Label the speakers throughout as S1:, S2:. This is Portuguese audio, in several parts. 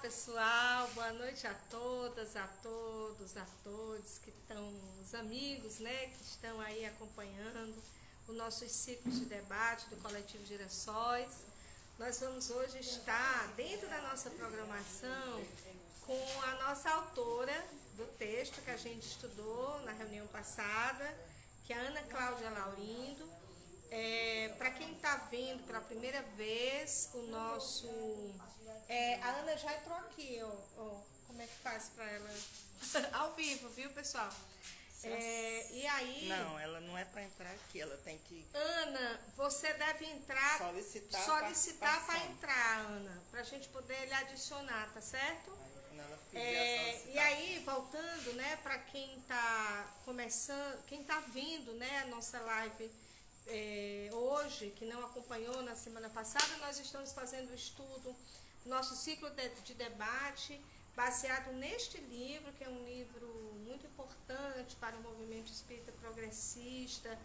S1: pessoal, boa noite a todas, a todos, a todos que estão, os amigos, né, que estão aí acompanhando os nossos ciclos de debate do Coletivo Girassóis. Nós vamos hoje estar dentro da nossa programação com a nossa autora do texto que a gente estudou na reunião passada, que é a Ana Cláudia Laurindo. Para quem está vendo pela primeira vez, o nosso... a Ana já entrou aqui, como é que faz para ela? Ao vivo, viu, pessoal? E aí...
S2: Não, ela não é para entrar aqui, ela tem que...
S1: Ana, você deve entrar... Solicitar para entrar, Ana, para a gente poder lhe adicionar, tá certo? E aí, voltando, né, para quem está começando, quem está vindo, né, a nossa live... hoje, que não acompanhou na semana passada, nós estamos fazendo o estudo, nosso ciclo de debate, baseado neste livro, que é um livro muito importante para o movimento espírita progressista,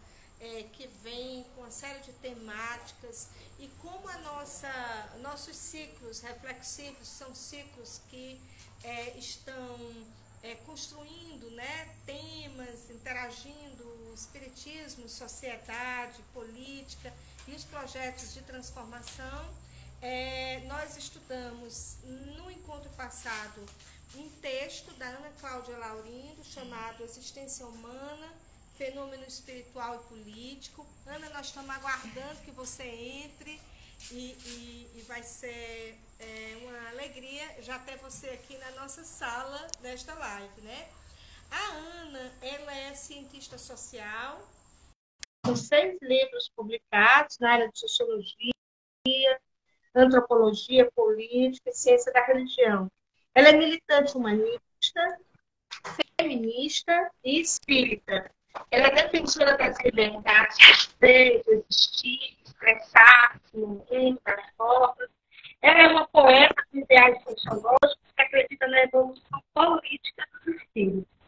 S1: que vem com uma série de temáticas, e como nossos ciclos reflexivos são ciclos que estão construindo, né, temas, interagindo espiritismo, sociedade, política e os projetos de transformação. Nós estudamos no encontro passado um texto da Ana Cláudia Laurindo chamado Existência Humana, Fenômeno Espiritual e Político. Ana, nós estamos aguardando que você entre e vai ser uma alegria já ter você aqui na nossa sala desta live, né? A Ana, ela é cientista social. Com 6 livros publicados na área de sociologia, antropologia, política e ciência da religião. Ela é militante humanista, feminista e espírita. Ela é defensora das liberdades de ser, de existir, de expressar-se no mundo, das formas. Ela é uma poeta de ideais sociológicos que acredita na evolução política dos espíritos.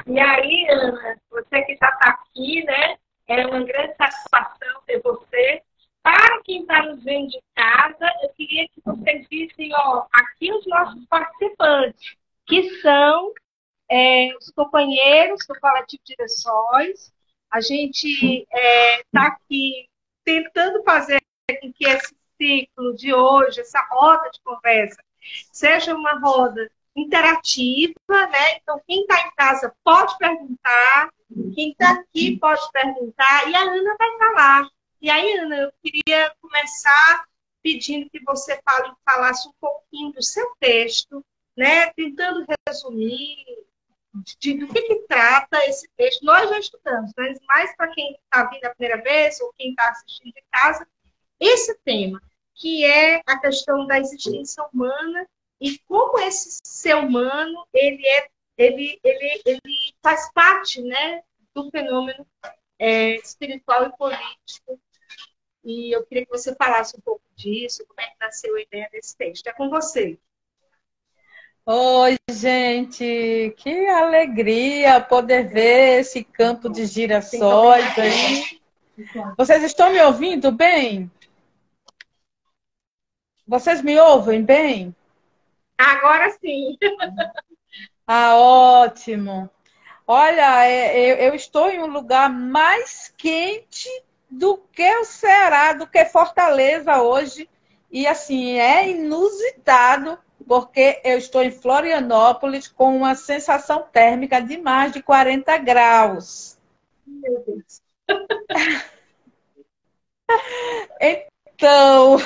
S1: E aí, Ana, você que já está aqui, né? É uma grande satisfação ter você. Para quem está nos vendo de casa, eu queria que vocês vissem, aqui os nossos participantes, que são os companheiros do Coletivo Girassóis. A gente está aqui tentando fazer com que esse ciclo de hoje, essa roda de conversa, seja uma roda interativa, né? Então, quem está em casa pode perguntar, quem está aqui pode perguntar, e a Ana vai falar. E aí, Ana, eu queria começar pedindo que você falasse um pouquinho do seu texto, né? Tentando resumir do que trata esse texto. Nós já estudamos, mas mais para quem está vindo a primeira vez ou quem está assistindo de casa, esse tema, que é a questão da existência humana e como esse ser humano ele faz parte, né, do fenômeno espiritual e político. E eu queria que você falasse um pouco disso, como é que nasceu a ideia desse texto. É com você.
S3: Oi, gente, que alegria poder ver esse campo de girassóis aí. Vocês estão me ouvindo bem? Vocês me ouvem bem?
S1: Agora sim.
S3: Ah, ótimo. Olha, eu estou em um lugar mais quente do que o Ceará, do que Fortaleza hoje. E assim, é inusitado, porque eu estou em Florianópolis com uma sensação térmica de mais de 40 graus.
S1: Meu Deus.
S3: Então,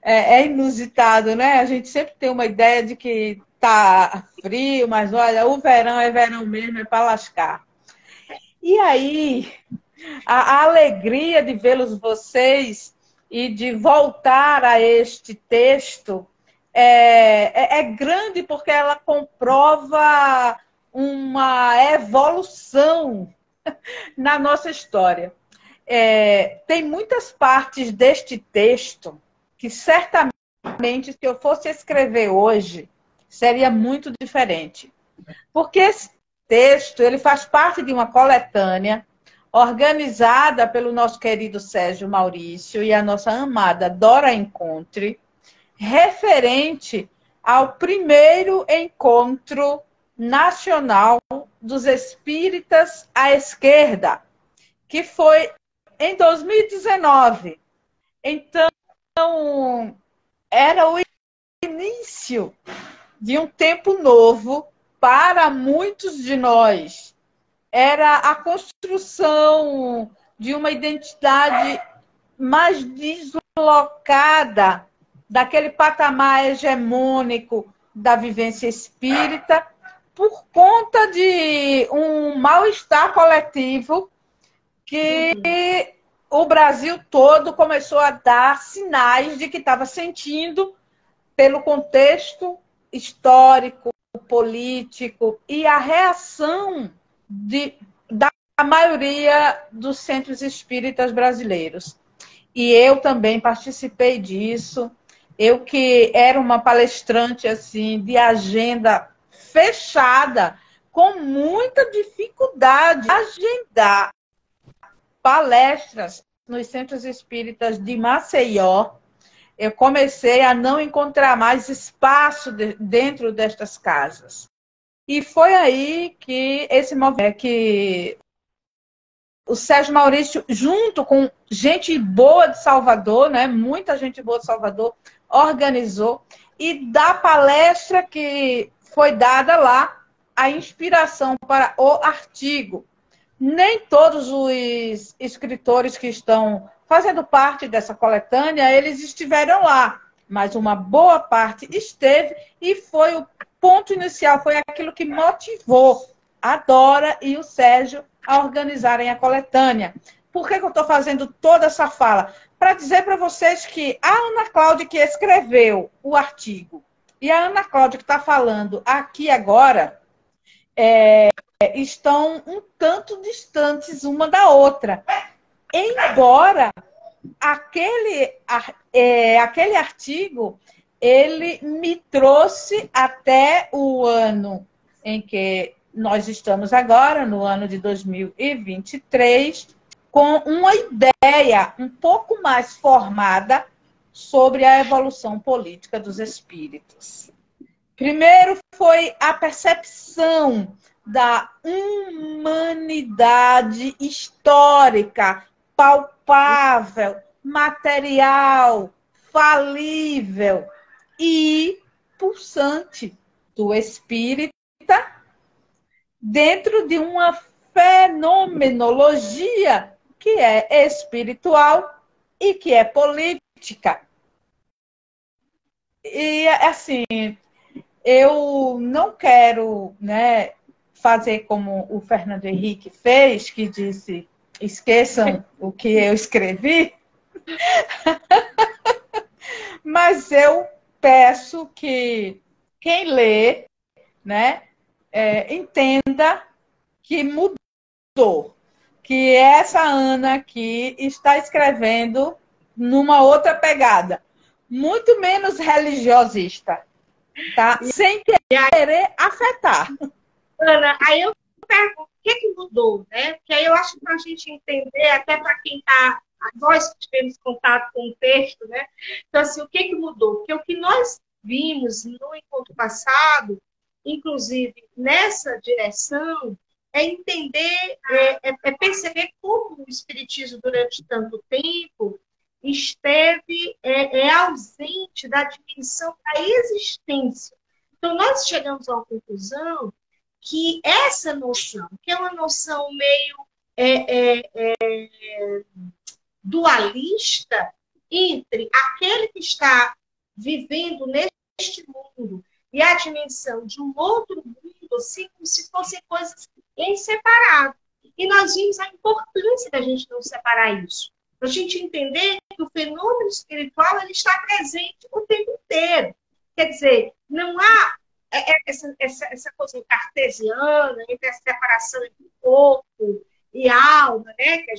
S3: é inusitado, né? A gente sempre tem uma ideia de que tá frio, mas olha, o verão é verão mesmo, é para lascar. E aí, a alegria de vê-los vocês e de voltar a este texto é grande porque ela comprova uma evolução na nossa história. Tem muitas partes deste texto que certamente, se eu fosse escrever hoje, seria muito diferente. Porque esse texto ele faz parte de uma coletânea organizada pelo nosso querido Sérgio Maurício e a nossa amada Dora Encontre, referente ao primeiro encontro nacional dos espíritas à esquerda, que foi em 2019. Então, era o início de um tempo novo para muitos de nós. Era a construção de uma identidade mais deslocada daquele patamar hegemônico da vivência espírita, por conta de um mal-estar coletivo que o Brasil todo começou a dar sinais de que estava sentindo pelo contexto histórico, político e a reação da maioria dos centros espíritas brasileiros. E eu também participei disso. Eu que era uma palestrante assim de agenda fechada, com muita dificuldade de agendar palestras nos centros espíritas de Maceió. Eu comecei a não encontrar mais espaço dentro destas casas. E foi aí que esse movimento, que o Sérgio Maurício, junto com gente boa de Salvador, né, muita gente boa de Salvador, organizou, e da palestra que foi dada lá, a inspiração para o artigo. Nem todos os escritores que estão fazendo parte dessa coletânea, eles estiveram lá, mas uma boa parte esteve, e foi o ponto inicial, foi aquilo que motivou a Dora e o Sérgio a organizarem a coletânea. Por que eu estou fazendo toda essa fala? Para dizer para vocês que a Ana Cláudia, que escreveu o artigo, e a Ana Cláudia, que está falando aqui agora, estão um tanto distantes uma da outra. Embora aquele artigo ele me trouxe até o ano em que nós estamos agora, no ano de 2023, com uma ideia um pouco mais formada sobre a evolução política dos espíritos. Primeiro foi a percepção da humanidade histórica, palpável, material, falível e pulsante do espírita dentro de uma fenomenologia que é espiritual e que é política. E, assim, eu não quero, né, fazer como o Fernando Henrique fez, que disse, esqueçam o que eu escrevi, mas eu peço que quem lê, né, entenda que mudou, que essa Ana aqui está escrevendo numa outra pegada, muito menos religiosista, tá? Sem querer afetar.
S1: Ana, aí eu pergunto, o que mudou, né? Porque aí eu acho que para a gente entender, até para quem está, nós que tivemos contato com o texto, né? Então, assim, o que mudou? Porque o que nós vimos no encontro passado, inclusive nessa direção, é entender, perceber como o Espiritismo, durante tanto tempo, esteve ausente da dimensão da existência. Então, nós chegamos a uma conclusão que essa noção, que é uma noção meio dualista entre aquele que está vivendo neste mundo e a dimensão de um outro mundo, assim, como se fossem coisas em separado. E nós vimos a importância da gente não separar isso. Para a gente entender que o fenômeno espiritual ele está presente o tempo inteiro. Quer dizer, não há essa coisa cartesiana entre a separação entre corpo e alma, né? que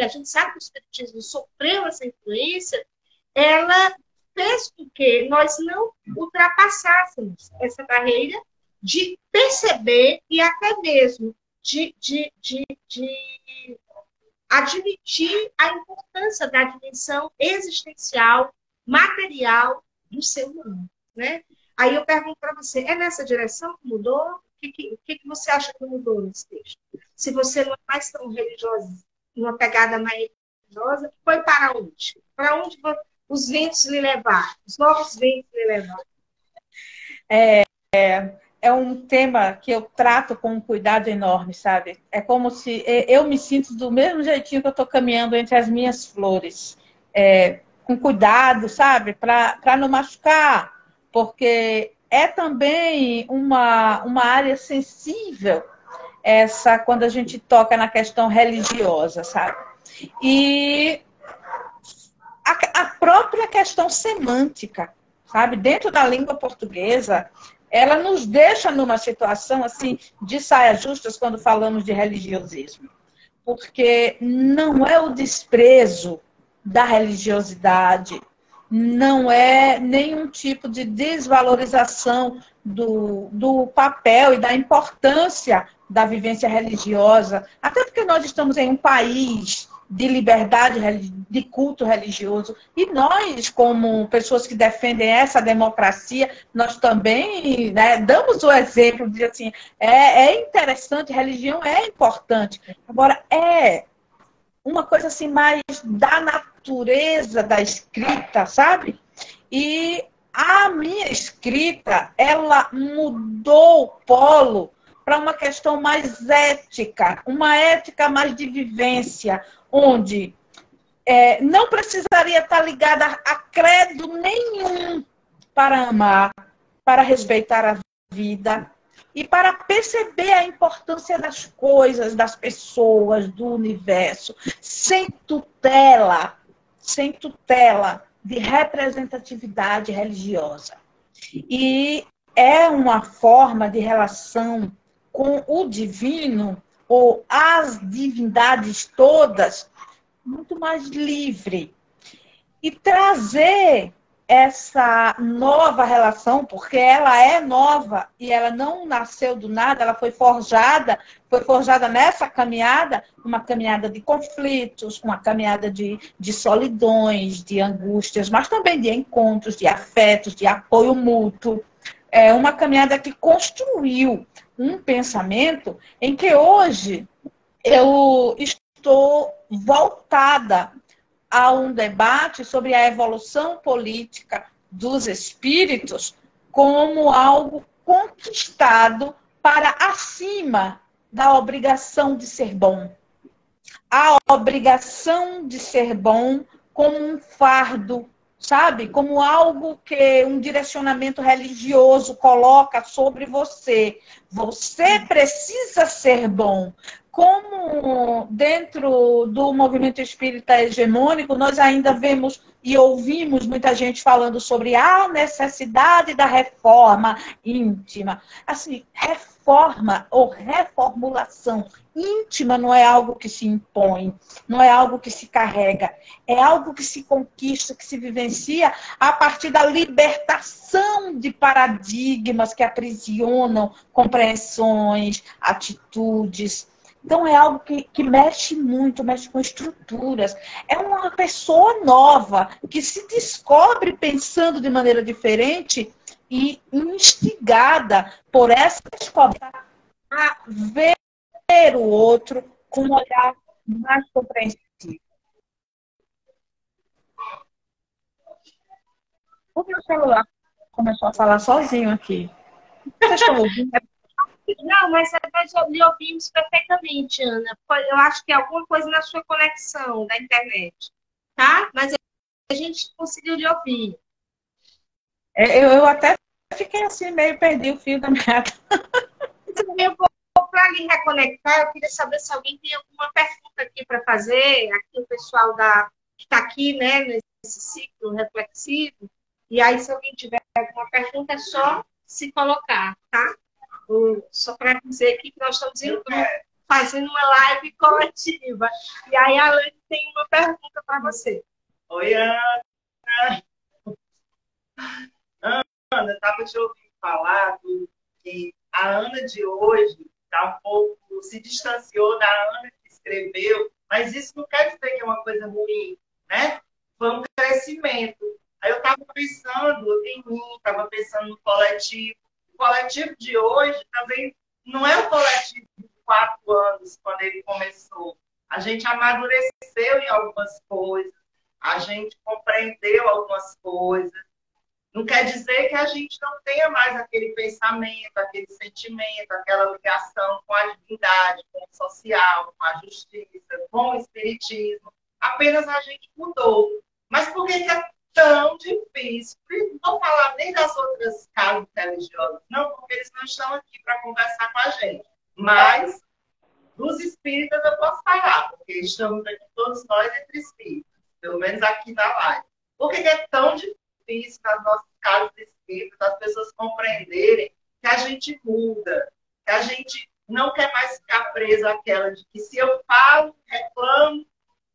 S1: a gente sabe que o Espiritismo sofreu essa influência, ela fez com que nós não ultrapassássemos essa barreira de perceber e até mesmo de admitir a importância da dimensão existencial, material do ser humano, né? Aí eu pergunto para você, é nessa direção que mudou? O que você acha que mudou nesse texto? Se você não é mais tão religiosa, uma pegada mais religiosa, foi para onde? Para onde os ventos lhe levaram? Os novos ventos lhe levaram?
S3: É um tema que eu trato com um cuidado enorme, sabe? É como se eu me sinto do mesmo jeitinho que eu estou caminhando entre as minhas flores. Com cuidado, sabe? Para não machucar, porque é também uma área sensível, essa quando a gente toca na questão religiosa, sabe? E a própria questão semântica, sabe? Dentro da língua portuguesa, ela nos deixa numa situação assim de saia justas quando falamos de religiosismo. Porque não é o desprezo da religiosidade, não é nenhum tipo de desvalorização do papel e da importância da vivência religiosa, até porque nós estamos em um país de liberdade, de culto religioso, e nós, como pessoas que defendem essa democracia, nós também, né, damos o exemplo de assim, é interessante, religião é importante. Agora, é uma coisa assim mais da natureza da escrita, sabe? E a minha escrita, ela mudou o polo para uma questão mais ética, uma ética mais de vivência, onde não precisaria estar ligada a credo nenhum para amar, para respeitar a vida e para perceber a importância das coisas, das pessoas, do universo, sem tutela de representatividade religiosa. E é uma forma de relação com o divino, ou as divindades todas, muito mais livre. E trazer essa nova relação, porque ela é nova e ela não nasceu do nada, ela foi forjada nessa caminhada, uma caminhada de conflitos, uma caminhada de solidões, de angústias, mas também de encontros, de afetos, de apoio mútuo. É uma caminhada que construiu um pensamento em que hoje eu estou voltada a um debate sobre a evolução política dos espíritos como algo conquistado para acima da obrigação de ser bom. A obrigação de ser bom como um fardo, sabe? Como algo que um direcionamento religioso coloca sobre você. Você precisa ser bom. Como dentro do movimento espírita hegemônico, nós ainda vemos e ouvimos muita gente falando sobre a necessidade da reforma íntima. Assim, reforma ou reformulação íntima não é algo que se impõe, não é algo que se carrega, é algo que se conquista, que se vivencia a partir da libertação de paradigmas que aprisionam compreensões, atitudes. Então, é algo que mexe muito, mexe com estruturas. É uma pessoa nova que se descobre pensando de maneira diferente e instigada por essa descoberta a ver o outro com um olhar mais compreensivo. O meu celular começou a falar sozinho aqui. Vocês estão ouvindo?
S1: Não, mas nós lhe ouvimos perfeitamente, Ana. Eu acho que é alguma coisa na sua conexão da internet, tá? Mas a gente conseguiu lhe ouvir.
S3: Eu até fiquei assim, meio perdi o fio da meada.
S1: Para lhe reconectar, eu queria saber se alguém tem alguma pergunta aqui para fazer, aqui o pessoal que está aqui, né, nesse ciclo reflexivo. E aí, se alguém tiver alguma pergunta, é só se colocar, tá? Só para dizer aqui que nós estamos em grupo, fazendo uma live coletiva. E aí a Alane tem uma pergunta para você.
S2: Oi, Ana. Ana, eu estava te ouvindo falar que a Ana de hoje tá um pouco, se distanciou da Ana que escreveu, mas isso não quer dizer que é uma coisa ruim, né? Foi um crescimento. Aí eu estava pensando em mim, estava pensando no coletivo. O coletivo de hoje também não é o coletivo de 4 anos, quando ele começou. A gente amadureceu em algumas coisas, a gente compreendeu algumas coisas. Não quer dizer que a gente não tenha mais aquele pensamento, aquele sentimento, aquela ligação com a divindade, com o social, com a justiça, com o espiritismo. Apenas a gente mudou. Mas por que é tão difícil? Não vou falar nem das outras casas religiosas, não, porque eles não estão aqui para conversar com a gente. Mas dos espíritas eu posso falar, porque estamos aqui todos nós entre espíritas, pelo menos aqui na live. Por que é tão difícil nas nossas casas espíritas as pessoas compreenderem que a gente muda, que a gente não quer mais ficar preso àquela de que se eu falo, reclamo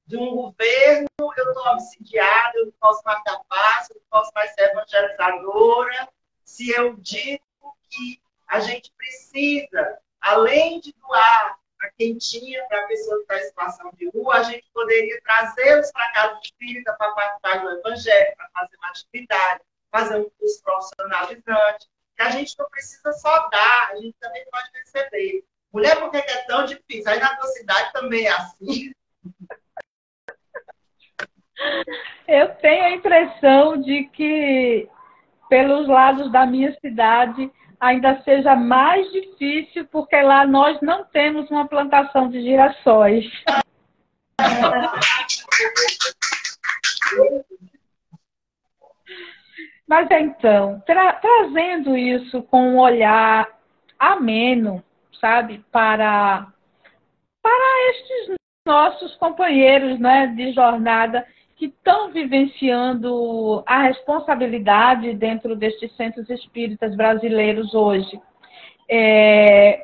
S2: de um governo, eu estou obsidiada, eu não posso mais dar passo, eu não posso mais ser evangelizadora. Se eu digo que a gente precisa, além de doar a quentinha para a pessoa que está em situação de rua, a gente poderia trazê-los para a casa espírita para participar do evangelho, para fazer uma atividade, fazer um curso profissionalizante, que a gente não precisa só dar, a gente também pode receber. Mulher, por que é tão difícil? Aí na tua cidade também é assim.
S3: Eu tenho a impressão de que, pelos lados da minha cidade, ainda seja mais difícil, porque lá nós não temos uma plantação de girassóis. Mas então, trazendo isso com um olhar ameno, sabe, para estes nossos companheiros, né, de jornada que estão vivenciando a responsabilidade dentro destes centros espíritas brasileiros hoje.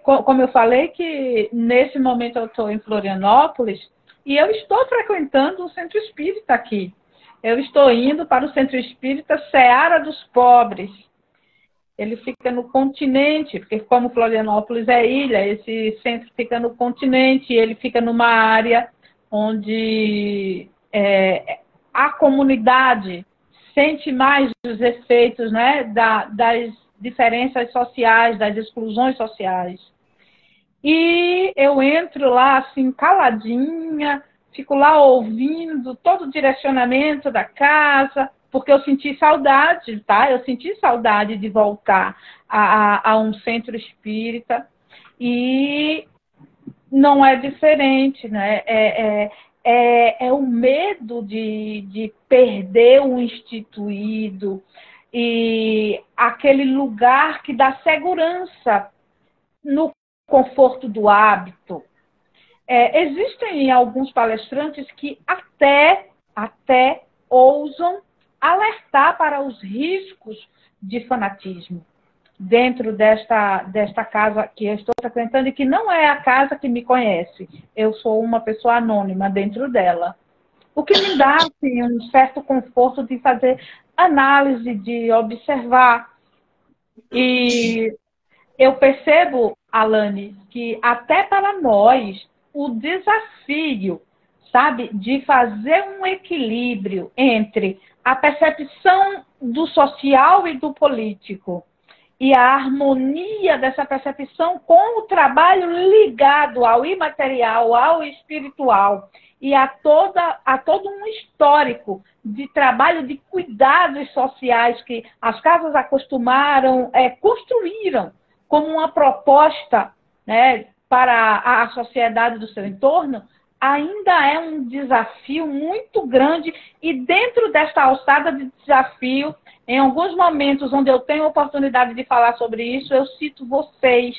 S3: Como eu falei, que nesse momento eu estou em Florianópolis e eu estou frequentando um centro espírita aqui. Eu estou indo para o centro espírita Seara dos Pobres. Ele fica no continente, porque como Florianópolis é ilha, esse centro fica no continente, ele fica numa área onde a comunidade sente mais os efeitos, né, das diferenças sociais, das exclusões sociais. E eu entro lá, assim, caladinha, fico lá ouvindo todo o direcionamento da casa, porque eu senti saudade, tá? Eu senti saudade de voltar a um centro espírita. E não é diferente, né? É o medo de perder o instituído e aquele lugar que dá segurança no conforto do hábito. Existem alguns palestrantes que até ousam alertar para os riscos de fanatismo dentro desta casa que eu estou frequentando e que não é a casa que me conhece. Eu sou uma pessoa anônima dentro dela. O que me dá assim, um certo conforto de fazer análise, de observar. E eu percebo, Alane, que até para nós o desafio, sabe, de fazer um equilíbrio entre a percepção do social e do político e a harmonia dessa percepção com o trabalho ligado ao imaterial, ao espiritual e a todo um histórico de trabalho de cuidados sociais que as casas acostumaram, construíram como uma proposta, né, para a sociedade do seu entorno, ainda é um desafio muito grande. E dentro desta alçada de desafio, em alguns momentos onde eu tenho oportunidade de falar sobre isso, eu cito vocês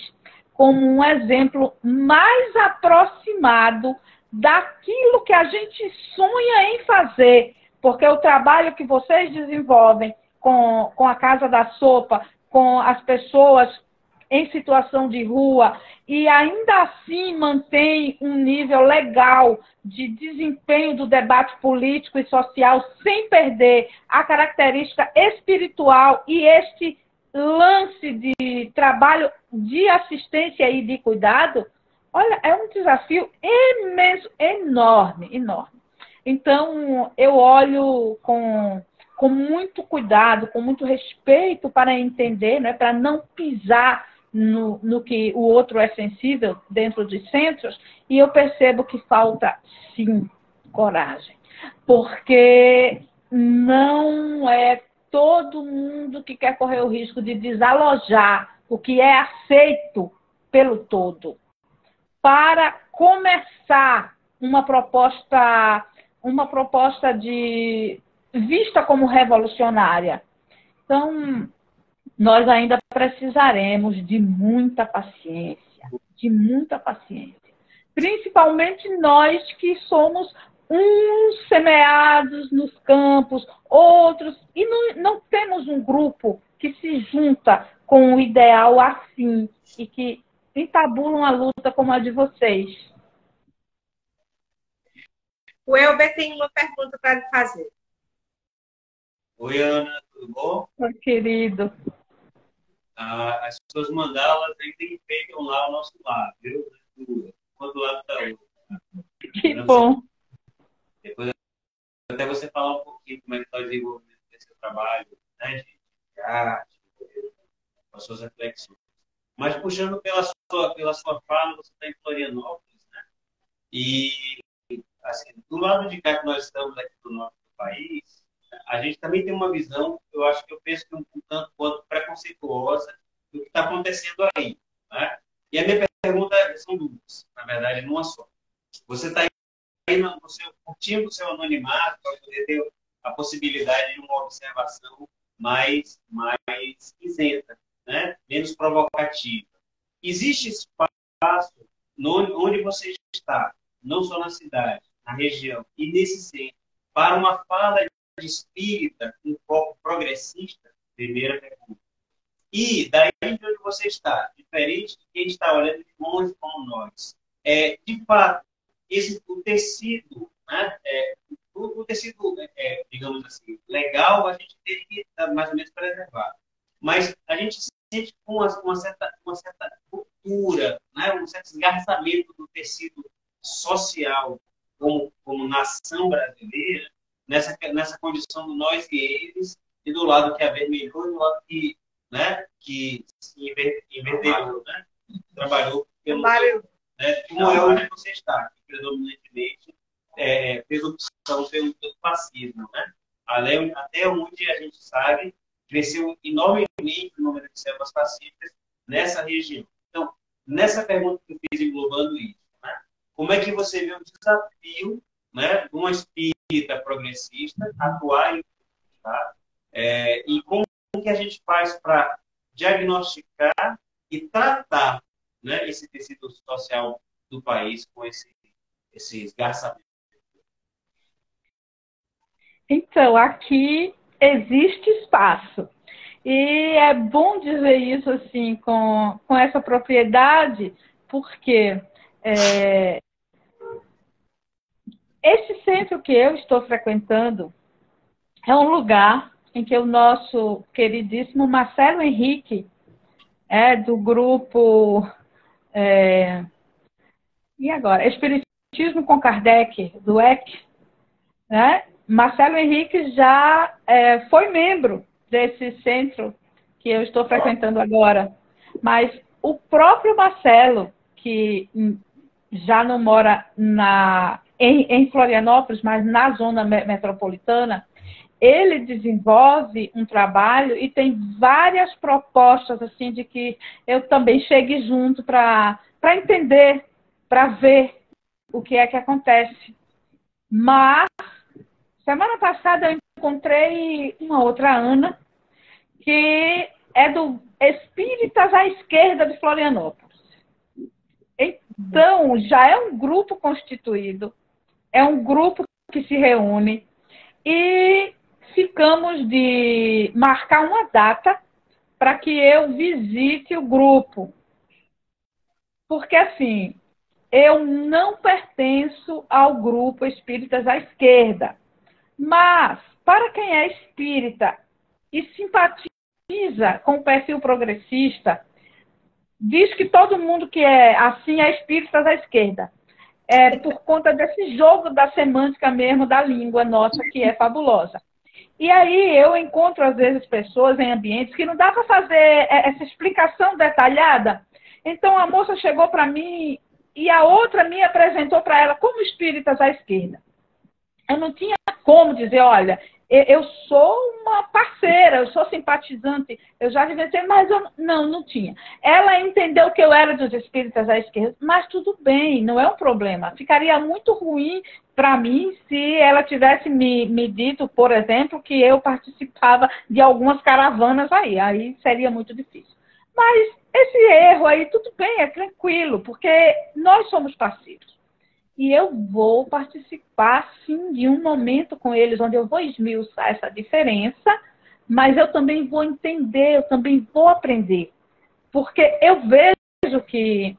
S3: como um exemplo mais aproximado daquilo que a gente sonha em fazer, porque o trabalho que vocês desenvolvem com a Casa da Sopa, com as pessoas em situação de rua, e ainda assim mantém um nível legal de desempenho do debate político e social, sem perder a característica espiritual e este lance de trabalho de assistência e de cuidado, olha, é um desafio imenso, enorme, enorme. Então, eu olho com com muito cuidado, com muito respeito para entender, né, para não pisar no que o outro é sensível dentro dos centros, e eu percebo que falta, sim, coragem. Porque não é todo mundo que quer correr o risco de desalojar o que é aceito pelo todo, para começar uma proposta de vista como revolucionária. Então, nós ainda precisaremos de muita paciência, principalmente nós que somos uns semeados nos campos, outros, e não temos um grupo que se junta com um ideal assim e que entabulam a luta como a de vocês.
S1: O Elber tem uma pergunta para lhe fazer.
S4: Oi, Ana, tudo bom?
S3: Meu querido.
S4: As suas mandalas ainda enfeitam lá o nosso lado, viu? Quanto lado está outro.
S3: Que bom.
S4: Depois até você falar um pouquinho como é que está o desenvolvimento desse trabalho, né, de arte, com as suas reflexões. Mas puxando pela sua fala, você está em Florianópolis, né? E, assim, do lado de cá que nós estamos aqui do norte do país, a gente também tem uma visão, eu penso que um tanto quanto preconceituosa do que está acontecendo aí, né? E a minha pergunta são duas, na verdade, numa só. Você está aí curtindo o seu anonimato para poder ter a possibilidade de uma observação mais isenta, né? Menos provocativa. Existe espaço onde você está, não só na cidade, na região e nesse centro, para uma fala de espírita com foco progressista? Primeira pergunta. E daí de onde você está, diferente de quem está olhando de longe como nós, de fato, o tecido, né, o tecido, digamos assim, legal, a gente tem que estar mais ou menos preservado. Mas a gente sente uma certa ruptura, né, um certo esgarçamento do tecido social como nação brasileira, nessa condição do nós e eles, e do lado que avermelhou e do lado que se inverteu, né? Trabalhou pelo né? Como é onde você está, que predominantemente fez opção pelo fascismo, né? Até onde a gente sabe, cresceu enormemente o número de células fascistas nessa região. Então, nessa pergunta que eu fiz englobando isso, né? Como é que você vê o desafio, né, de uma espírita progressista atuar em e como que a gente faz para diagnosticar e tratar, né, esse tecido social do país com esse esgarçamento?
S3: Então, aqui existe espaço. E é bom dizer isso assim com essa propriedade, porque esse centro que eu estou frequentando é um lugar em que o nosso queridíssimo Marcelo Henrique, do grupo e agora? Espiritismo com Kardec, do EC, né? Marcelo Henrique já foi membro desse centro que eu estou frequentando agora. Mas o próprio Marcelo, que já não mora em Florianópolis, mas na zona metropolitana, ele desenvolve um trabalho e tem várias propostas assim de que eu também chegue junto para entender, para ver o que é que acontece. Mas, semana passada eu encontrei uma outra Ana, que é do Espíritas à Esquerda de Florianópolis. Então, já é um grupo constituído, é um grupo que se reúne e ficamos de marcar uma data para que eu visite o grupo. Porque, assim, eu não pertenço ao grupo Espíritas à Esquerda. Mas, para quem é espírita e simpatiza com o perfil progressista, diz que todo mundo que é assim é espírita à esquerda. É por conta desse jogo da semântica mesmo da língua nossa, que é fabulosa. E aí eu encontro, às vezes, pessoas em ambientes que não dá para fazer essa explicação detalhada. Então, a moça chegou para mim e a outra me apresentou para ela como espíritas à esquerda. Eu não tinha como dizer, olha, eu sou uma parceira, eu sou simpatizante, eu já vivenciei, mas eu não tinha. Ela entendeu que eu era dos espíritas à esquerda, mas tudo bem, não é um problema. Ficaria muito ruim para mim se ela tivesse me dito, por exemplo, que eu participava de algumas caravanas aí seria muito difícil. Mas esse erro aí, tudo bem, é tranquilo, porque nós somos parceiros. E eu vou participar, sim, de um momento com eles, onde eu vou esmiuçar essa diferença, mas eu também vou entender, eu também vou aprender. Porque eu vejo que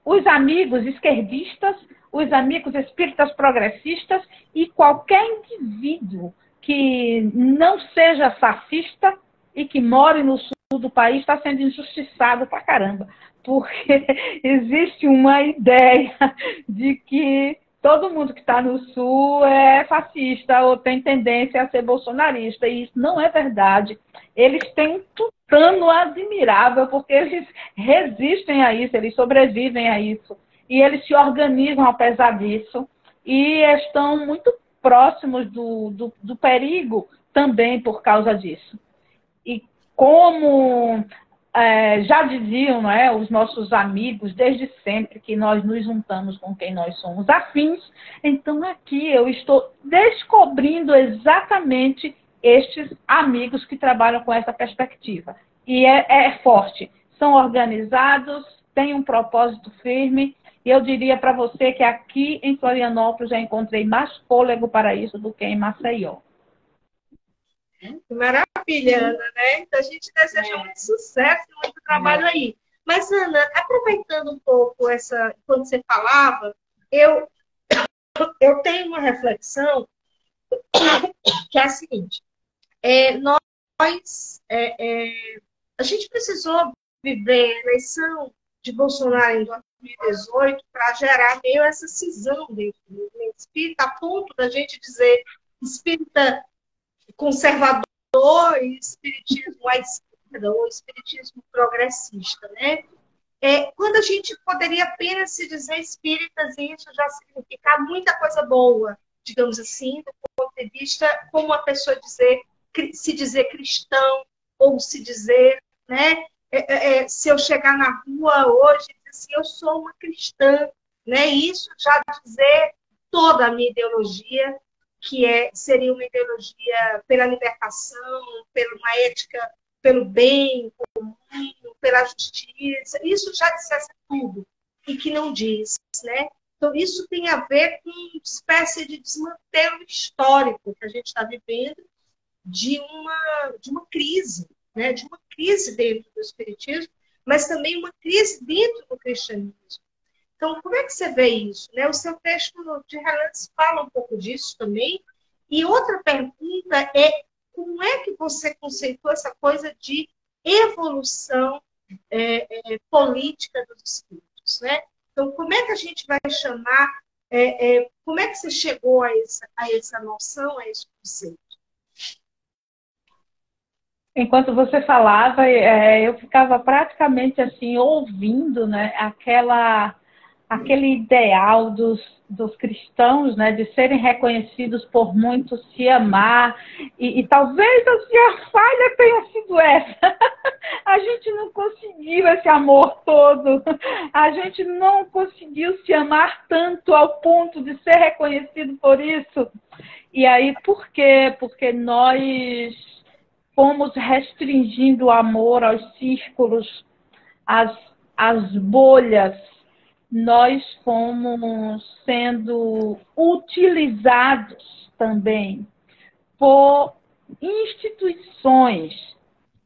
S3: os amigos esquerdistas, os amigos espíritas progressistas e qualquer indivíduo que não seja fascista e que more no sul do país está sendo injustiçado pra caramba. Porque existe uma ideia de que todo mundo que está no Sul é fascista ou tem tendência a ser bolsonarista. E isso não é verdade. Eles têm um tutano admirável, porque eles resistem a isso, eles sobrevivem a isso. E eles se organizam apesar disso. E estão muito próximos do perigo também por causa disso. E como já diziam, não é, os nossos amigos, desde sempre, que nós nos juntamos com quem nós somos afins. Então, aqui eu estou descobrindo exatamente estes amigos que trabalham com essa perspectiva. E é forte. São organizados, têm um propósito firme. E eu diria para você que aqui em Florianópolis já encontrei mais fôlego para isso do que em Maceió.
S1: Maravilha, Ana, né? Então a gente deseja muito sucesso, muito trabalho aí. Mas, Ana, aproveitando um pouco quando você falava, eu tenho uma reflexão que é a seguinte: a gente precisou viver a eleição de Bolsonaro em 2018 para gerar meio essa cisão dentro do movimento espírita, a ponto da gente dizer espírita conservador e espiritismo à esquerda, ou espiritismo progressista, né? Quando a gente poderia apenas se dizer espíritas, e isso já significar muita coisa boa, digamos assim, do ponto de vista como a pessoa se dizer cristão, ou se dizer, né? Se eu chegar na rua hoje e dizer assim, eu sou uma cristã, né? Isso já dizer toda a minha ideologia, que seria uma ideologia pela libertação, pela uma ética, pelo bem comum, pela justiça. Isso já dissesse tudo, e que não diz, né? Então, isso tem a ver com uma espécie de desmantelo histórico que a gente está vivendo de uma crise, né? De uma crise dentro do espiritismo, mas também uma crise dentro do cristianismo. Então, como é que você vê isso? Né? O seu texto de Relantes fala um pouco disso também. E outra pergunta é como é que você conceitou essa coisa de evolução política dos espíritos? Né? Então, como é que a gente vai chamar, como é que você chegou a essa noção, a esse conceito?
S3: Enquanto você falava, eu ficava praticamente assim, ouvindo, né, aquele ideal dos cristãos, né, de serem reconhecidos por muitos, se amar, e talvez assim, a falha tenha sido essa. A gente não conseguiu esse amor todo, a gente não conseguiu se amar tanto ao ponto de ser reconhecido por isso. E aí, por quê? Porque nós fomos restringindo o amor aos círculos, às bolhas. Nós fomos sendo utilizados também por instituições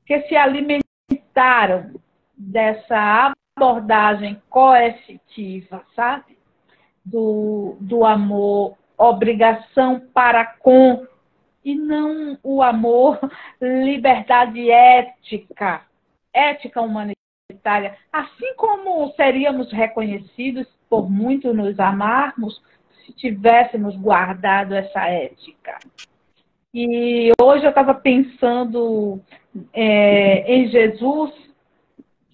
S3: que se alimentaram dessa abordagem coercitiva, sabe? Do amor, obrigação para com, e não o amor, liberdade ética humanitária. Assim como seríamos reconhecidos por muito nos amarmos se tivéssemos guardado essa ética. E hoje eu estava pensando em Jesus,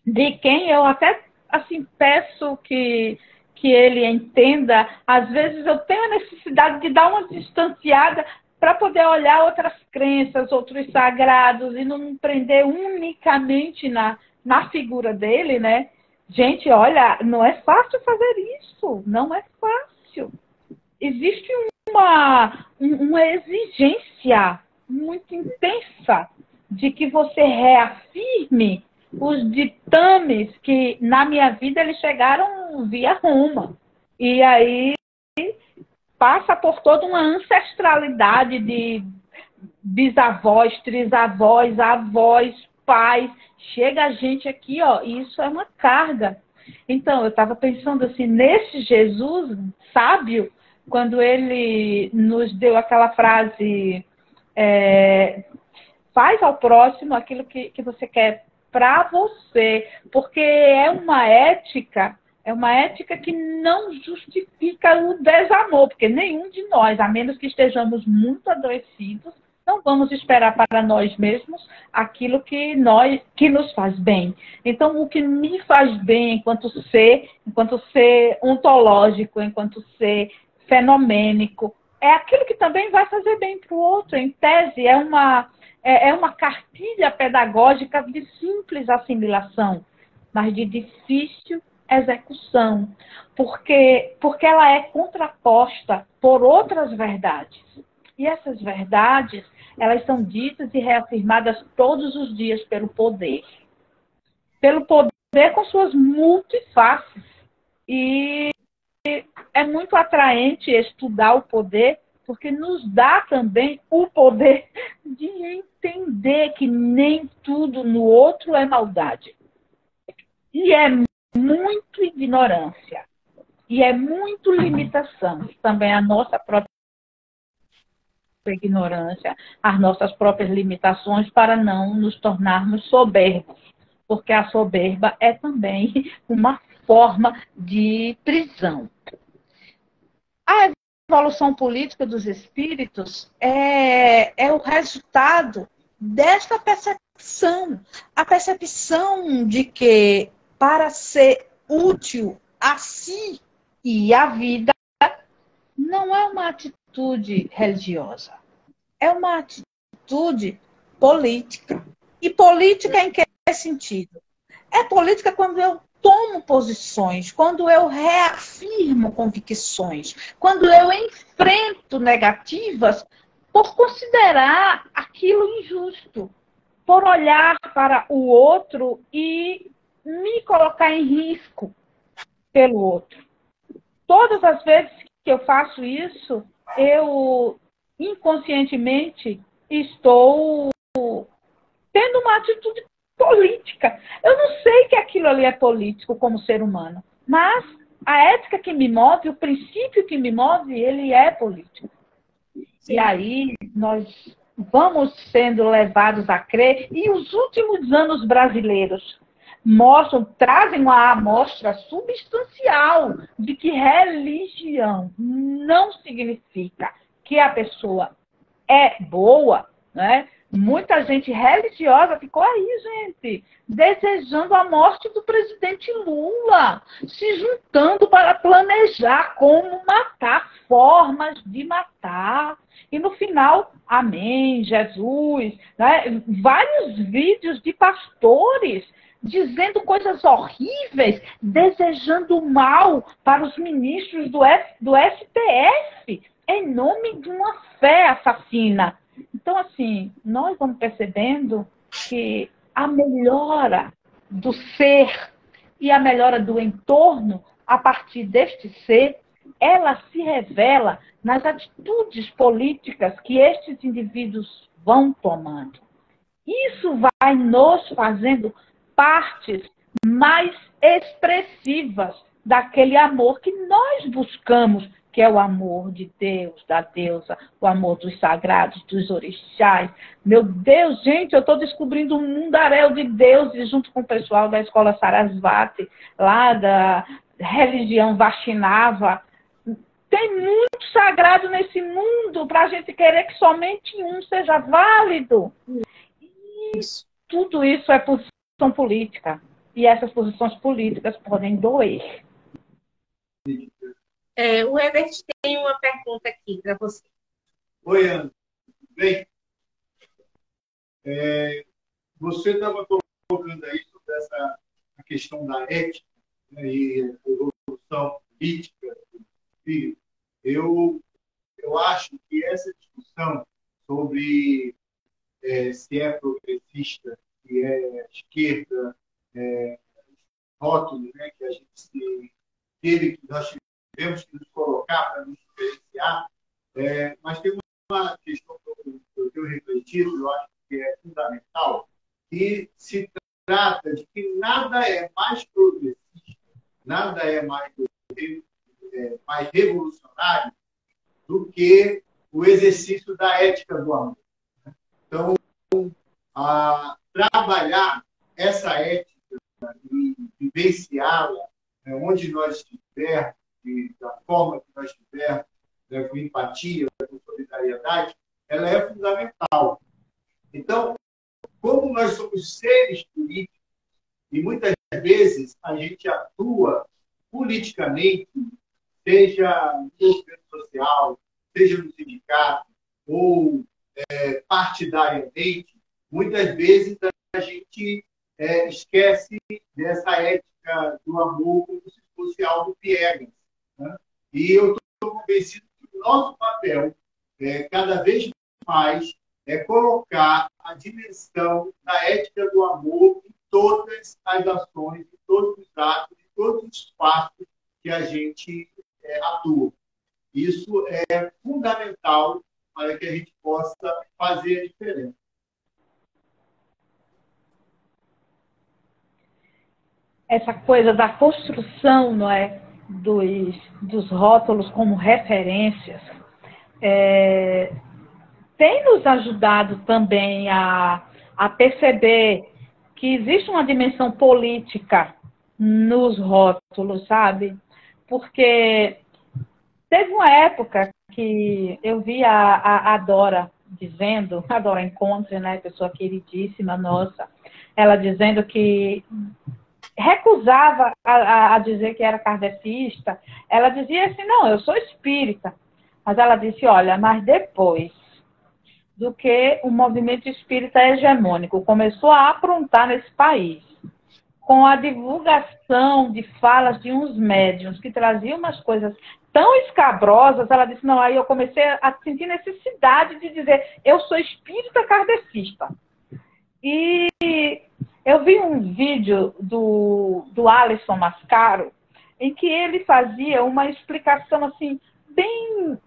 S3: de quem eu até assim peço que ele entenda. Às vezes eu tenho a necessidade de dar uma distanciada para poder olhar outras crenças, outros sagrados, e não me prender unicamente na figura dele, né? Gente, olha, não é fácil fazer isso, não é fácil. Existe uma exigência muito intensa de que você reafirme os ditames que, na minha vida, eles chegaram via Roma. E aí passa por toda uma ancestralidade de bisavós, trisavós, avós, pais. Chega a gente aqui, ó, e isso é uma carga. Então, eu estava pensando assim, nesse Jesus sábio, quando ele nos deu aquela frase, faz ao próximo aquilo que você quer para você, porque é uma ética que não justifica o desamor, porque nenhum de nós, a menos que estejamos muito adoecidos, não vamos esperar para nós mesmos aquilo que nos faz bem. Então, o que me faz bem enquanto ser ontológico, enquanto ser fenomênico, é aquilo que também vai fazer bem para o outro. Em tese, é uma cartilha pedagógica de simples assimilação, mas de difícil execução, porque ela é contraposta por outras verdades. E essas verdades, elas são ditas e reafirmadas todos os dias pelo poder. Pelo poder com suas multifaces. E é muito atraente estudar o poder, porque nos dá também o poder de entender que nem tudo no outro é maldade. E é muito ignorância. E é muito limitação. Também a nossa própria ignorância, as nossas próprias limitações para não nos tornarmos soberbos. Porque a soberba é também uma forma de prisão. A evolução política dos espíritos é o resultado desta percepção. A percepção de que, para ser útil a si e à vida, não é uma atitude religiosa. É uma atitude política. E política em que sentido? É política quando eu tomo posições, quando eu reafirmo convicções, quando eu enfrento negativas por considerar aquilo injusto, por olhar para o outro e me colocar em risco pelo outro. Todas as vezes que eu faço isso, eu inconscientemente estou tendo uma atitude política. Eu não sei que aquilo ali é político como ser humano, mas a ética que me move, o princípio que me move, ele é político. Sim. E aí nós vamos sendo levados a crer, e os últimos anos brasileiros trazem uma amostra substancial de que religião não significa que a pessoa é boa, né? Muita gente religiosa ficou aí, gente, desejando a morte do presidente Lula, se juntando para planejar como matar, formas de matar. E no final, amém, Jesus, né? Vários vídeos de pastores dizendo coisas horríveis, desejando mal para os ministros do STF, em nome de uma fé assassina. Então, assim, nós vamos percebendo que a melhora do ser e a melhora do entorno, a partir deste ser, ela se revela nas atitudes políticas que estes indivíduos vão tomando. Isso vai nos fazendo partes mais expressivas daquele amor que nós buscamos, que é o amor de Deus, da deusa, o amor dos sagrados, dos orixás. Meu Deus, gente, eu estou descobrindo um mundaréu de deuses junto com o pessoal da escola Sarasvati, lá da religião Vaishnava. tem muito sagrado nesse mundo para a gente querer que somente um seja válido. E tudo isso é posição política. E essas posições políticas podem doer.
S1: O Herbert tem uma pergunta aqui para você.
S5: Oi, Ana. Tudo bem? Você estava colocando aí sobre a questão da ética, né, e a evolução política do espírito. Eu acho que essa discussão sobre se é progressista, se é esquerda, rótulos, né, que a gente nós tivemos que nos colocar para nos diferenciar, mas tem uma questão que eu tenho refletido, eu acho que é fundamental, que se trata de que nada é mais progressista, nada é mais revolucionário do que o exercício da ética do amor. Então, trabalhar essa ética e vivenciá-la onde nós estivermos, da forma que nós estivermos, com empatia, com solidariedade, ela é fundamental. Então, como nós somos seres políticos, e muitas vezes a gente atua politicamente, seja no movimento social, seja no sindicato, ou partidariamente, muitas vezes a gente esquece dessa ética do amor como se fosse algo piegas, né? E eu estou convencido que o nosso papel, cada vez mais, é colocar a dimensão da ética do amor em todas as ações, em todos os atos, em todos os espaços que a gente atua. Isso é fundamental para que a gente possa fazer a diferença.
S3: Essa coisa da construção, não é, dos rótulos como referências, tem nos ajudado também a perceber que existe uma dimensão política nos rótulos, sabe? Porque teve uma época que eu vi a Dora dizendo, a Dora Encontre, né, pessoa queridíssima nossa, ela dizendo que recusava a dizer que era kardecista. Ela dizia assim, não, eu sou espírita. Mas ela disse, olha, mas depois do que o movimento espírita hegemônico começou a aprontar nesse país, com a divulgação de falas de uns médiuns que traziam umas coisas tão escabrosas, ela disse, não, aí eu comecei a sentir necessidade de dizer, eu sou espírita kardecista. E eu vi um vídeo do Alisson Mascaro, em que ele fazia uma explicação assim, bem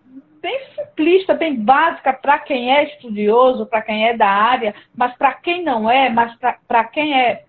S3: simplista, bem básica para quem é estudioso, para quem é da área, mas para quem não é, mas para quem é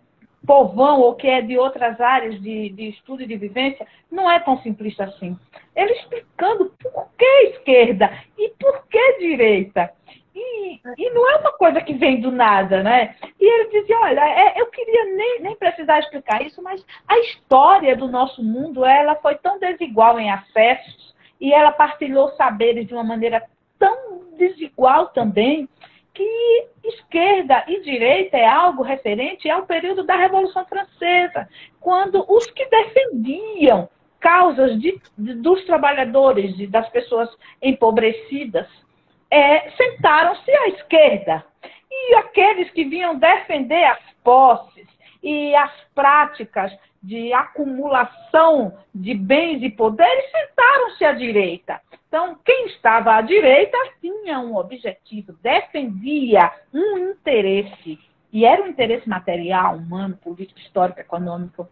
S3: povão ou que é de outras áreas de estudo e de vivência, não é tão simplista assim. Ele explicando por que esquerda e por que direita. E não é uma coisa que vem do nada, né? E ele dizia, olha, eu queria nem precisar explicar isso, mas a história do nosso mundo, ela foi tão desigual em acessos e ela partilhou saberes de uma maneira tão desigual também, que esquerda e direita é algo referente ao período da Revolução Francesa, quando os que defendiam causas dos trabalhadores e das pessoas empobrecidas sentaram-se à esquerda. E aqueles que vinham defender as posses e as práticas de acumulação de bens e poderes sentaram-se à direita. Então, quem estava à direita tinha um objetivo, defendia um interesse, e era um interesse material, humano, político, histórico, econômico.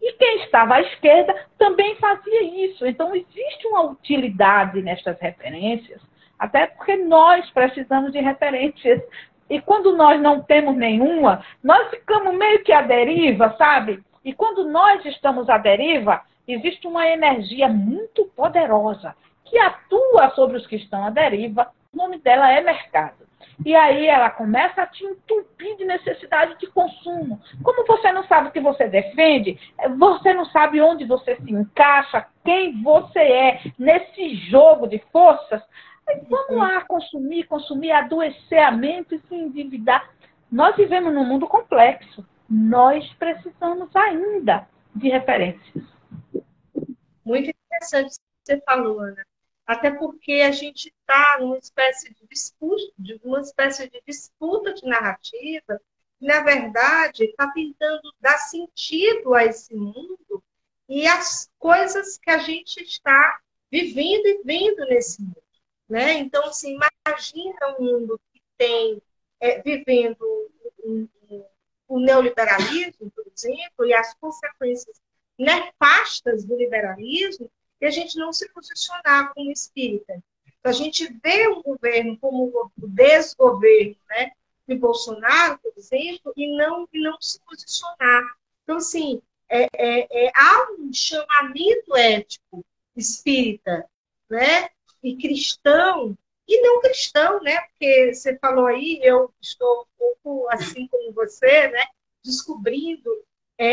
S3: E quem estava à esquerda também fazia isso. Então, existe uma utilidade nestas referências, até porque nós precisamos de referências. E quando nós não temos nenhuma, nós ficamos meio que à deriva, sabe? E quando nós estamos à deriva, existe uma energia muito poderosa que atua sobre os que estão à deriva nome dela é mercado. E aí ela começa a te entupir de necessidade de consumo. Como você não sabe o que você defende, você não sabe onde você se encaixa, quem você é nesse jogo de forças, vamos lá consumir, adoecer a mente e se endividar. Nós vivemos num mundo complexo. Nós precisamos ainda de referências.
S1: Muito interessante o que você falou, Ana. Até porque a gente está numa espécie de disputa de narrativa, que, na verdade, está tentando dar sentido a esse mundo e as coisas que a gente está vivendo e vendo nesse mundo. Né? Então, assim, imagina um mundo que tem, vivendo o neoliberalismo, por exemplo, e as consequências nefastas do liberalismo, e a gente não se posicionar como espírita. Então, a gente vê um governo como o desgoverno, né, de Bolsonaro, por exemplo, e não se posicionar. Então, assim, há um chamamento ético espírita, né, e cristão, e não cristão, né, porque você falou aí, eu estou um pouco assim como você, né, descobrindo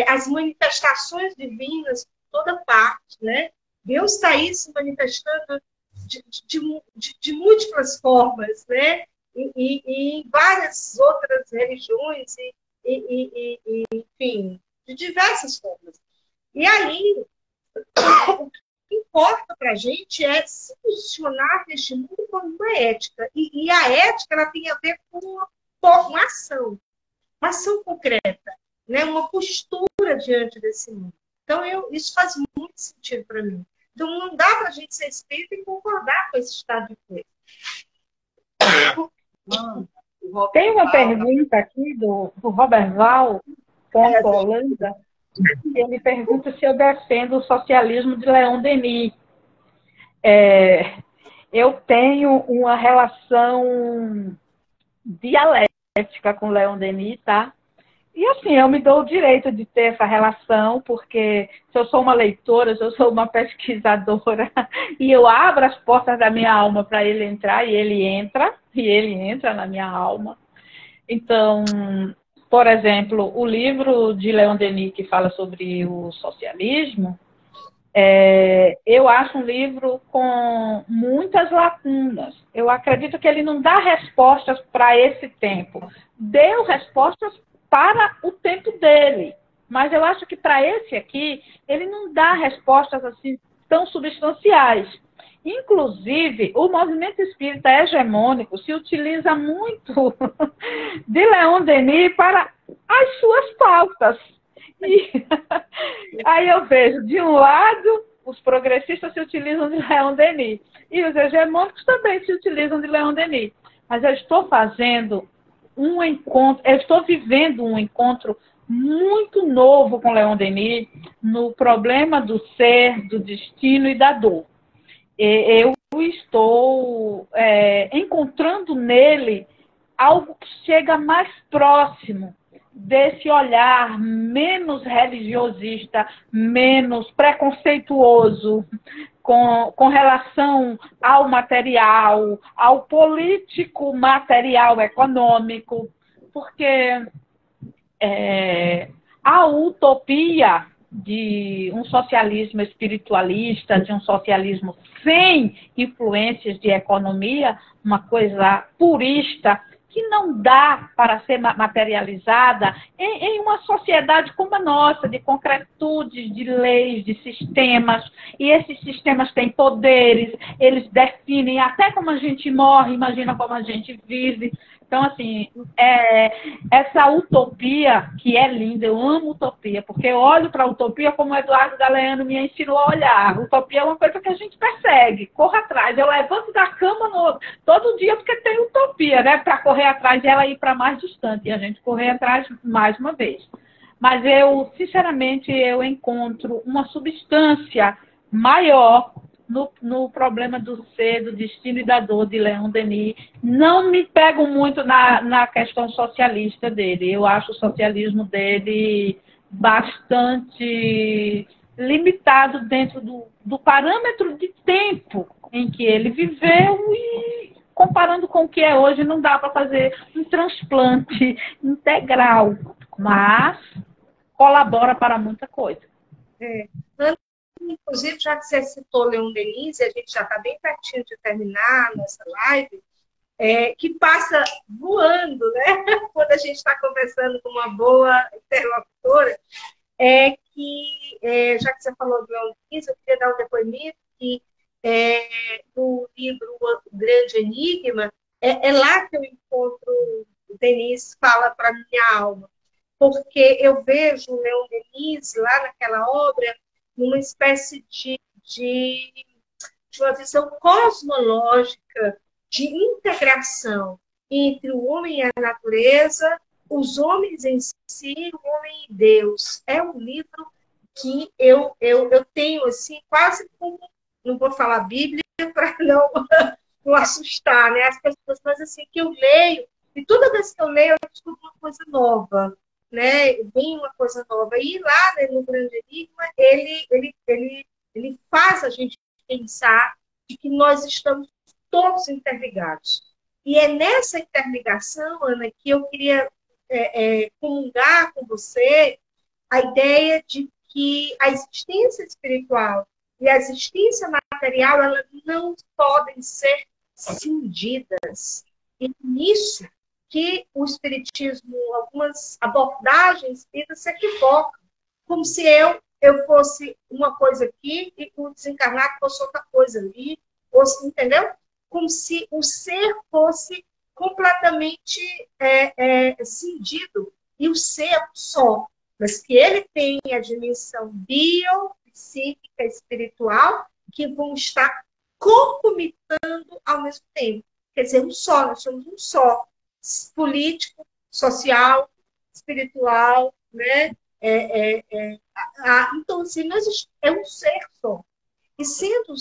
S1: as manifestações divinas por toda parte, né? Deus está aí se manifestando de múltiplas formas, né? E em várias outras religiões, enfim, de diversas formas. E aí, o que importa para a gente é se posicionar neste mundo com uma ética. E a ética ela tem a ver com uma ação concreta, né? Uma postura diante desse mundo. Então, isso faz muito sentido para mim. Então, não dá para a gente ser espírita e concordar com esse estado de coisa.
S3: Tem uma pergunta aqui do Robert Val, ponto Holanda. Ele pergunta se eu defendo o socialismo de Leon Denis. Eu tenho uma relação dialética com Leon Denis, tá? E assim, eu me dou o direito de ter essa relação, porque se eu sou uma leitora, se eu sou uma pesquisadora, e eu abro as portas da minha alma para ele entrar, e ele entra na minha alma. Então, por exemplo, o livro de Leon Denis que fala sobre o socialismo, eu acho um livro com muitas lacunas. Eu acredito que ele não dá respostas para esse tempo. Deu respostas para o tempo dele. Mas eu acho que para esse aqui, ele não dá respostas assim tão substanciais. Inclusive, o movimento espírita hegemônico se utiliza muito de Leon Denis para as suas pautas. E aí eu vejo, de um lado, os progressistas se utilizam de Leon Denis e os hegemônicos também se utilizam de Leon Denis. Mas eu estou fazendo um encontro, eu estou vivendo um encontro muito novo com Leon Denis no problema do ser, do destino e da dor. Eu estou encontrando nele algo que chega mais próximo desse olhar menos religiosista, menos preconceituoso com relação ao material, ao político material econômico, porque a utopia de um socialismo espiritualista, de um socialismo sem influências de economia, uma coisa purista, que não dá para ser materializada em uma sociedade como a nossa, de concretudes, de leis, de sistemas, e esses sistemas têm poderes, eles definem até como a gente morre, imagina como a gente vive. Então, assim, essa utopia, que é linda, eu amo utopia, porque eu olho para a utopia como o Eduardo Galeano me ensinou a olhar. Utopia é uma coisa que a gente persegue, corra atrás. Eu levanto da cama todo dia porque tem utopia, né? Para correr atrás e ela ir para mais distante, e a gente correr atrás mais uma vez. Mas eu, sinceramente, eu encontro uma substância maior no problema do ser, do destino e da dor de Leon Denis. Não me pego muito na questão socialista dele. Eu acho o socialismo dele bastante limitado dentro do parâmetro de tempo em que ele viveu comparando com o que é hoje, não dá para fazer um transplante integral, mas colabora para muita coisa.
S1: Inclusive, já que você citou Leon Denis, a gente já está bem pertinho de terminar a nossa live, que passa voando, né? Quando a gente está conversando com uma boa interlocutora, já que você falou do Leon Denis, eu queria dar um depoimento que no livro O Grande Enigma, é lá que eu encontro o Denis fala para minha alma, porque eu vejo o Leon Denis lá naquela obra numa espécie de uma visão cosmológica de integração entre o homem e a natureza, os homens em si, o homem e Deus. É um livro que eu tenho assim, quase como, não vou falar Bíblia para não assustar, né, as pessoas, mas assim, que eu leio, e toda vez que eu leio, eu descubro uma coisa nova, né, vem uma coisa nova. E lá, né, no Grande Enigma, ele faz a gente pensar de que nós estamos todos interligados. E é nessa interligação, Ana, que eu queria comungar com você a ideia de que a existência espiritual e a existência material, elas não podem ser cindidas. E nisso que o espiritismo, algumas abordagens espíritas se equivocam, como se eu fosse uma coisa aqui e o desencarnado fosse outra coisa ali, entendeu? Como se o ser fosse completamente cindido, e o ser é um só, mas que ele tem a dimensão biopsíquica, espiritual, que vão estar concomitando ao mesmo tempo. Quer dizer, um só, nós somos um só, político, social, espiritual, né? Então, assim, é um ser só. E sendo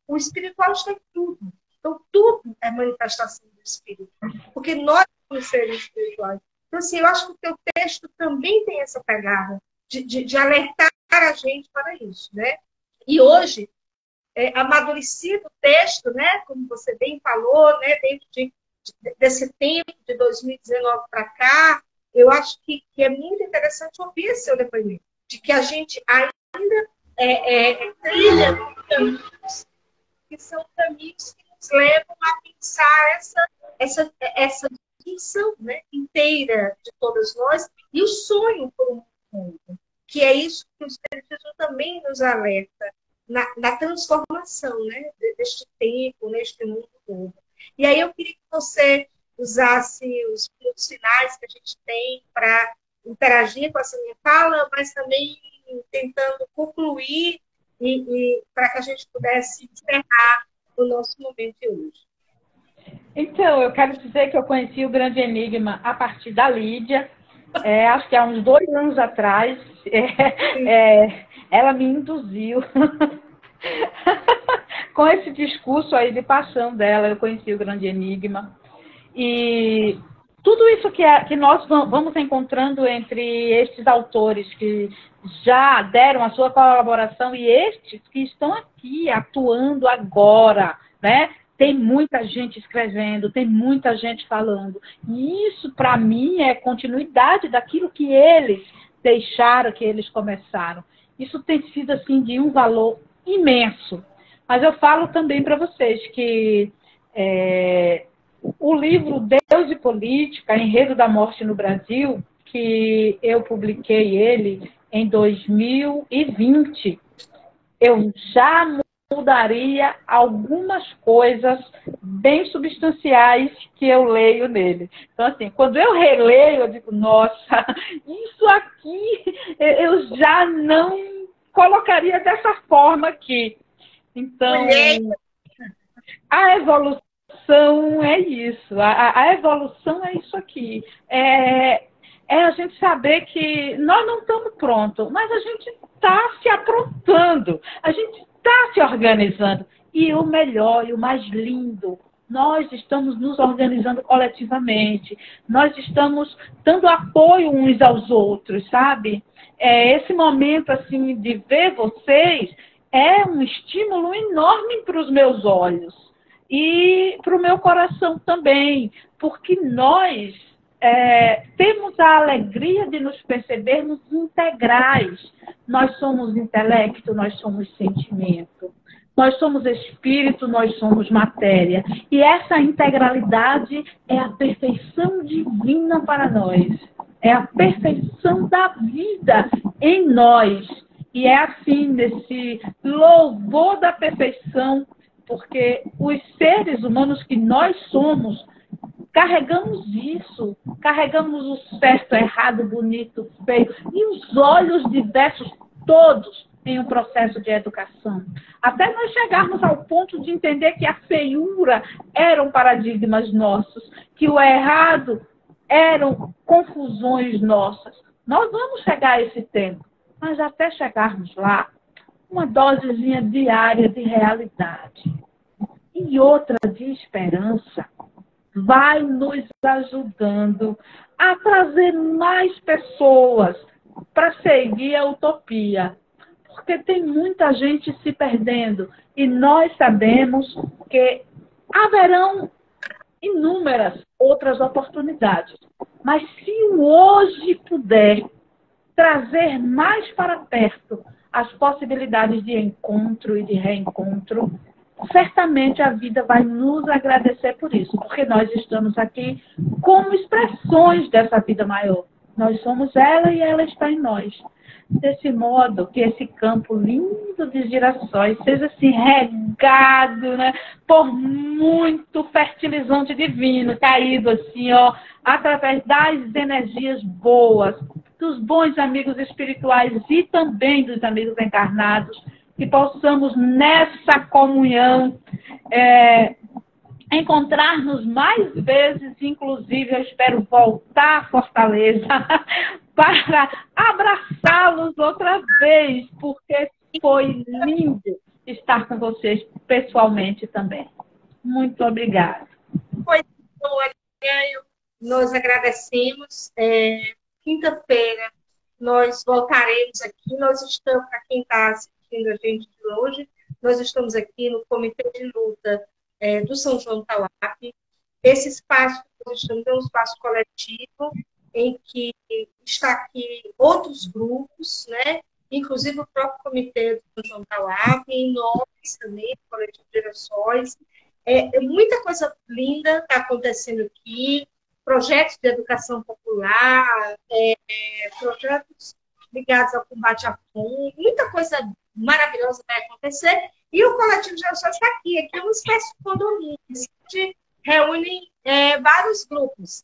S1: o espiritual está em tudo. Então, tudo é manifestação do espírito. Porque nós somos seres espirituais. Então, assim, eu acho que o teu texto também tem essa pegada de alertar a gente para isso, né? E hoje, amadurecido o texto, né? Como você bem falou, né? Dentro desse tempo, de 2019 para cá, eu acho que é muito interessante ouvir esse seu depoimento, de que a gente ainda trilha caminhos que são caminhos que nos levam a pensar essa dimensão, né, inteira de todas nós e o sonho por um mundo, que é isso que o Espiritismo também nos alerta, na transformação, né, deste tempo, neste mundo todo. E aí eu queria que você usasse os sinais que a gente tem para interagir com essa minha fala, mas também tentando concluir e para que a gente pudesse encerrar o nosso momento de hoje.
S3: Então, eu quero dizer que eu conheci o Grande Enigma a partir da Lídia, acho que há uns 2 anos atrás, ela me induziu com esse discurso aí de paixão dela, eu conheci o Grande Enigma. E tudo isso que nós vamos encontrando entre estes autores que já deram a sua colaboração e estes que estão aqui atuando agora, né? Tem muita gente escrevendo, tem muita gente falando. E isso, para mim, é continuidade daquilo que eles deixaram, que eles começaram. Isso tem sido, assim, de um valor imenso. Mas eu falo também para vocês que o livro Deus e Política, Enredo da Morte no Brasil, que eu publiquei ele em 2020, eu já mudaria algumas coisas bem substanciais que eu leio nele. Então, assim, quando eu releio, eu digo, nossa, isso aqui eu já não colocaria dessa forma aqui. Então, a evolução é isso. A evolução é isso aqui. É a gente saber que nós não estamos prontos, mas a gente está se aprontando, a gente está se organizando. E o melhor e o mais lindo, nós estamos nos organizando coletivamente, nós estamos dando apoio uns aos outros, sabe? Esse momento assim de ver vocês é um estímulo enorme para os meus olhos. e para o meu coração também, porque nós temos a alegria de nos percebermos integrais. Nós somos intelecto, nós somos sentimento, nós somos espírito, nós somos matéria. E essa integralidade é a perfeição divina para nós. É a perfeição da vida em nós. E é assim, nesse louvor da perfeição, porque os seres humanos que nós somos, carregamos isso, carregamos o certo, errado, bonito, feio, e os olhos diversos, todos, em um processo de educação. Até nós chegarmos ao ponto de entender que a feiura eram paradigmas nossos, que o errado eram confusões nossas. Nós vamos chegar a esse tempo, mas até chegarmos lá, uma dosezinha diária de realidade e outra de esperança vai nos ajudando a trazer mais pessoas para seguir a utopia. Porque tem muita gente se perdendo e nós sabemos que haverão inúmeras outras oportunidades. Mas se o hoje puder trazer mais para perto as possibilidades de encontro e de reencontro, certamente a vida vai nos agradecer por isso, porque nós estamos aqui como expressões dessa vida maior. Nós somos ela e ela está em nós. Desse modo que esse campo lindo de girassóis seja assim regado, né, por muito fertilizante divino caído assim, ó, através das energias boas, dos bons amigos espirituais e também dos amigos encarnados, que possamos nessa comunhão encontrar-nos mais vezes, inclusive eu espero voltar à Fortaleza para abraçá-los outra vez, porque foi lindo estar com vocês pessoalmente também. Muito obrigada.
S1: Foi boa, nós agradecemos. Quinta-feira nós voltaremos aqui. Nós estamos, para quem está assistindo a gente de hoje, nós estamos aqui no Comitê de Luta do São João Tauap. Esse espaço que nós estamos é um espaço coletivo em que está aqui outros grupos, né? Inclusive o próprio Comitê do São João Tauap, em nós também, Coletivo de Gerações. Muita coisa linda está acontecendo aqui, projetos de educação popular, projetos ligados ao combate à fome, muita coisa maravilhosa vai acontecer. E o Coletivo de Gerações está aqui é uma espécie de condomínio, onde reúnem vários grupos.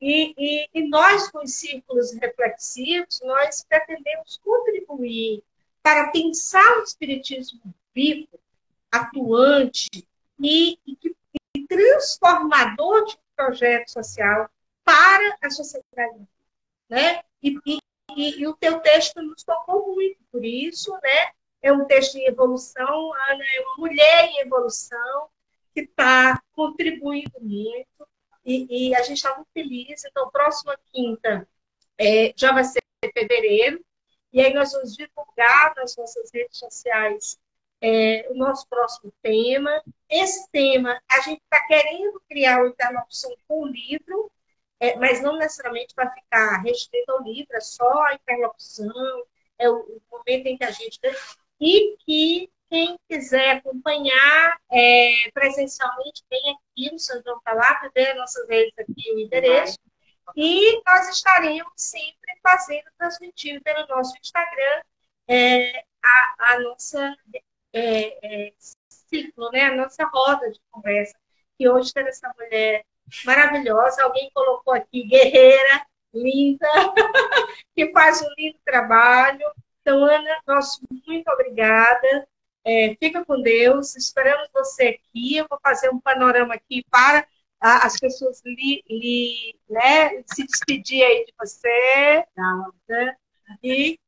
S1: E nós, com os círculos reflexivos, nós pretendemos contribuir para pensar o espiritismo vivo, atuante e transformador de um projeto social para a sociedade. Né? E o teu texto nos tocou muito por isso, né? É um texto em evolução, a Ana é uma mulher em evolução que está contribuindo muito. E a gente está muito feliz. Então, próxima quinta já vai ser fevereiro. E aí nós vamos divulgar nas nossas redes sociais o nosso próximo tema. Esse tema, a gente está querendo criar uma interlocução com o livro, mas não necessariamente vai ficar restrito ao livro, é só a interlocução, é o momento em que a gente... E que quem quiser acompanhar presencialmente, vem aqui no São João Tauap, ver nossas redes aqui, o endereço. E nós estaremos sempre transmitindo pelo nosso Instagram a nossa ciclo, né? A nossa roda de conversa. E hoje teve essa mulher maravilhosa, alguém colocou aqui, guerreira, linda, que faz um lindo trabalho. Então, Ana, nosso muito obrigada. Fica com Deus, esperamos você aqui. Eu vou fazer um panorama aqui para as pessoas né, se despedir aí de você. Né? E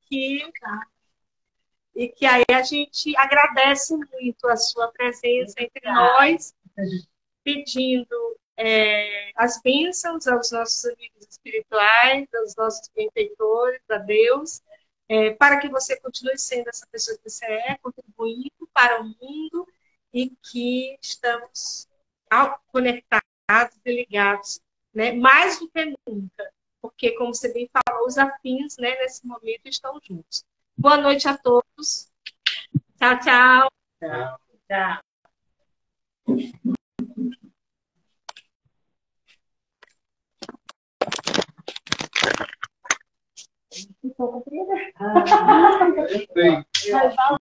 S1: que aí a gente agradece muito a sua presença entre nós, pedindo as bênçãos aos nossos amigos espirituais, aos nossos benfeitores, a Deus, para que você continue sendo essa pessoa que você é, contribuindo para o mundo, e que estamos conectados e ligados, né? Mais do que nunca, porque, como você bem falou, os afins, né, nesse momento estão juntos. Boa noite a todos. Tchau, tchau.
S2: Tchau.
S1: Tchau.
S5: Perfeito.